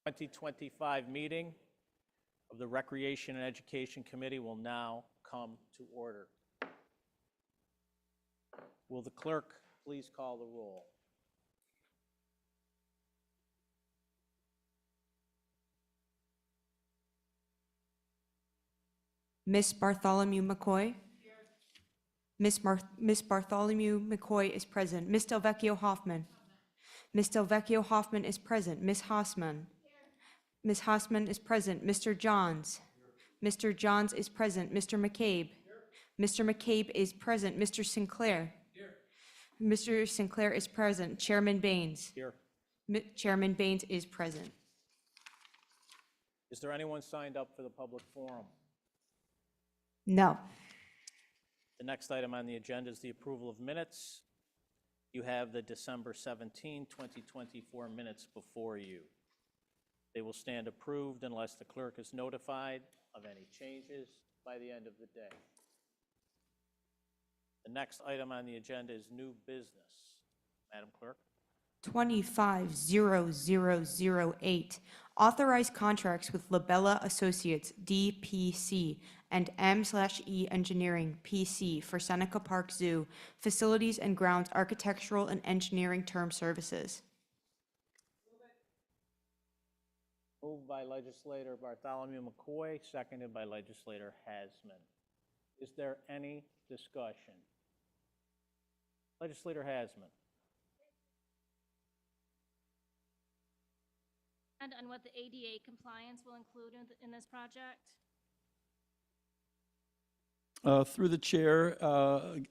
2025 meeting of the Recreation and Education Committee will now come to order. Will the clerk please call the roll? Miss Bartholomew McCoy. Miss Bartholomew McCoy is present. Miss Delvecchio Hoffman. Miss Delvecchio Hoffman is present. Miss Hassman. Miss Hassman is present. Mr. Johns. Mr. Johns is present. Mr. McCabe. Mr. McCabe is present. Mr. Sinclair. Mr. Sinclair is present. Chairman Baines. Here. Chairman Baines is present. Is there anyone signed up for the public forum? No. The next item on the agenda is the approval of minutes. You have the December 17, 2024 minutes before you. They will stand approved unless the clerk is notified of any changes by the end of the day. The next item on the agenda is new business. Madam Clerk. 250008, authorized contracts with Labella Associates, DPC, and M/E Engineering, PC, for Seneca Park Zoo, facilities and grounds architectural and engineering term services. Moved by legislator Bartholomew McCoy, seconded by legislator Hasman. Is there any discussion? Legislator Hasman. And on what the ADA compliance will include in this project? Through the chair,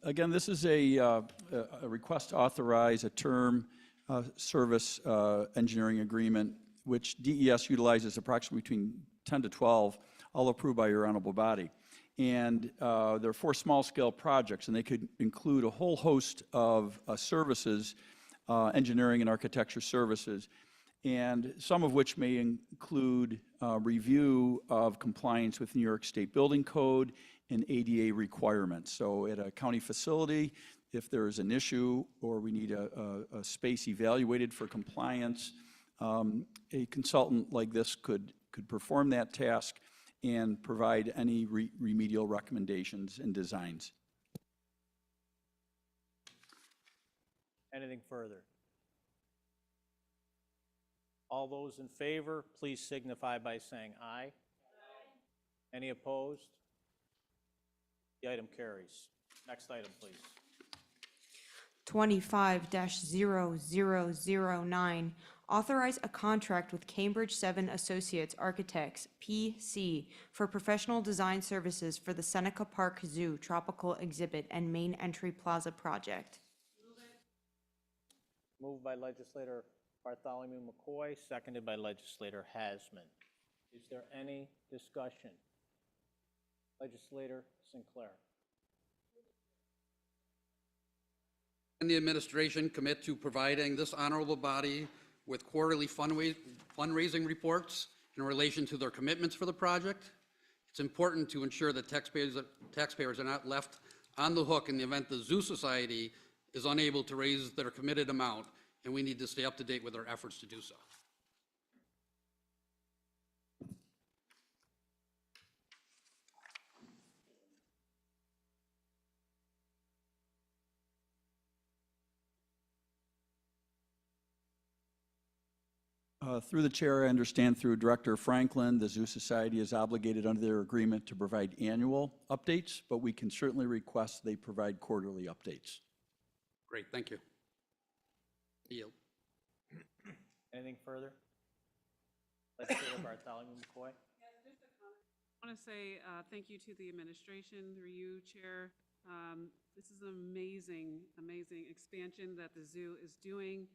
again, this is a request to authorize a term service engineering agreement, which DES utilizes approximately between 10 to 12, all approved by your honorable body. And there are 4 small-scale projects, and they could include a whole host of services, engineering and architecture services, and some of which may include review of compliance with New York State Building Code and ADA requirements. So at a county facility, if there is an issue or we need a space evaluated for compliance, a consultant like this could perform that task and provide any remedial recommendations and designs. Anything further? All those in favor, please signify by saying aye. Aye. Any opposed? The item carries. Next item, please. 25-0009, authorize a contract with Cambridge 7 Associates Architects, PC, for professional design services for the Seneca Park Zoo Tropical Exhibit and Main Entry Plaza project. Moved by legislator Bartholomew McCoy, seconded by legislator Hasman. Is there any discussion? Legislator Sinclair. And the administration commit to providing this honorable body with quarterly fundraising reports in relation to their commitments for the project. It's important to ensure that taxpayers are not left on the hook in the event the Zoo Society is unable to raise their committed amount, and we need to stay up to date with our efforts to do so. Through the chair, I understand through Director Franklin, the Zoo Society is obligated under their agreement to provide annual updates, but we can certainly request they provide quarterly updates. Great, thank you. Yield. Anything further? Legislator Bartholomew McCoy. Yes, just a comment. I want to say thank you to the administration, through you, Chair. This is an amazing, amazing expansion that the zoo is doing.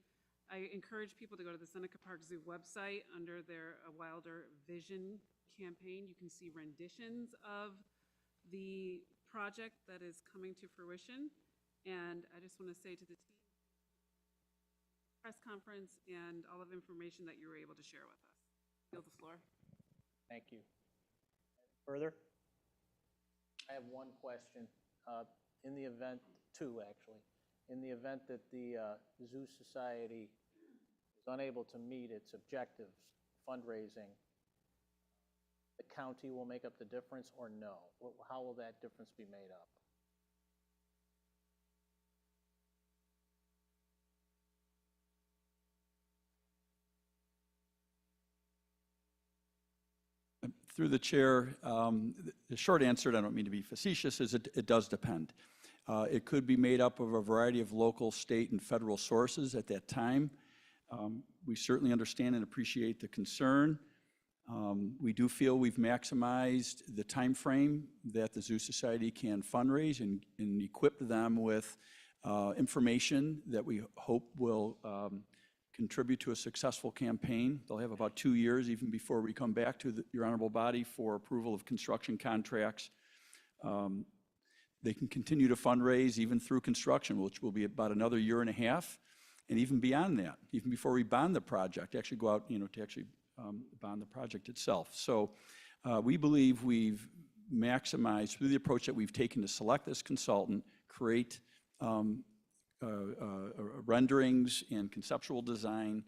I encourage people to go to the Seneca Park Zoo website under their Wilder Vision campaign. You can see renditions of the project that is coming to fruition. And I just want to say to the team, press conference and all of the information that you were able to share with us. Yield the floor. Thank you. Further? I have one question. In the event, 2 actually, in the event that the Zoo Society is unable to meet its objectives fundraising, the county will make up the difference, or no? How will that difference be made up? Through the chair, the short answer, and I don't mean to be facetious, is it does depend. It could be made up of a variety of local, state, and federal sources at that time. We certainly understand and appreciate the concern. We do feel we've maximized the time frame that the Zoo Society can fundraise and equip them with information that we hope will contribute to a successful campaign. They'll have about 2 years even before we come back to your honorable body for approval of construction contracts. They can continue to fundraise even through construction, which will be about another 1.5 years, and even beyond that, even before we bond the project, actually go out, to actually bond the project itself. So we believe we've maximized, through the approach that we've taken to select this consultant, create renderings and conceptual design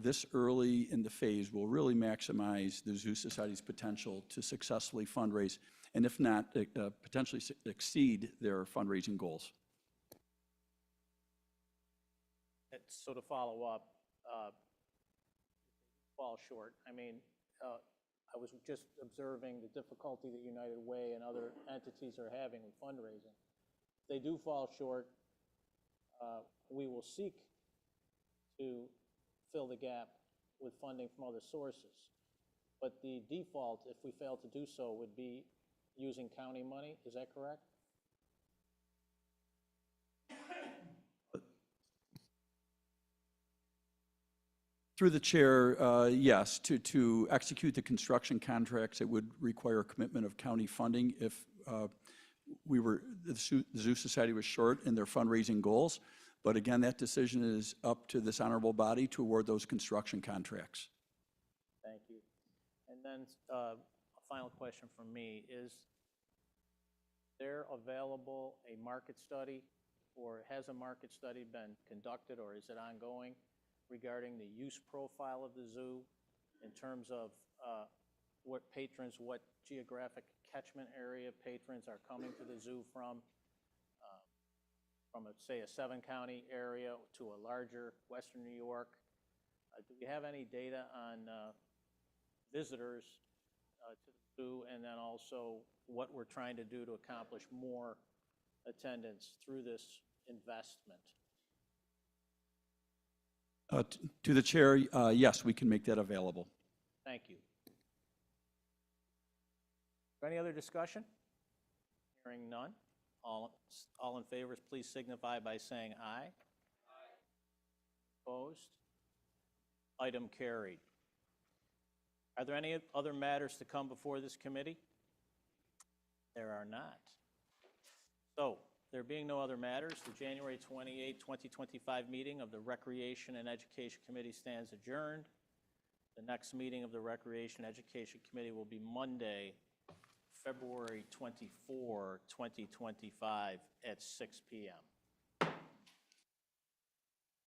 this early in the phase will really maximize the Zoo Society's potential to successfully fundraise, and if not, potentially exceed their fundraising goals. So to follow up, fall short. I mean, I was just observing the difficulty that United Way and other entities are having with fundraising. If they do fall short, we will seek to fill the gap with funding from other sources. But the default, if we fail to do so, would be using county money. Is that correct? Through the chair, yes, to execute the construction contracts, it would require a commitment of county funding if the Zoo Society was short in their fundraising goals. But again, that decision is up to this honorable body to award those construction contracts. Thank you. And then a final question from me is there available a market study, or has a market study been conducted, or is it ongoing, regarding the use profile of the zoo in terms of what patrons, what geographic catchment area patrons are coming to the zoo from say, a 7-county area to a larger Western New York? Do we have any data on visitors to the zoo, and then also what we're trying to do to accomplish more attendance through this investment? To the chair, yes, we can make that available. Thank you. Any other discussion? Hearing none. All in favor, please signify by saying aye. Aye. Opposed? Item carried. Are there any other matters to come before this committee? There are not. So, there being no other matters, the January 28, 2025 meeting of the Recreation and Education Committee stands adjourned. The next meeting of the Recreation and Education Committee will be Monday, February 24, 2025 at 6 p.m.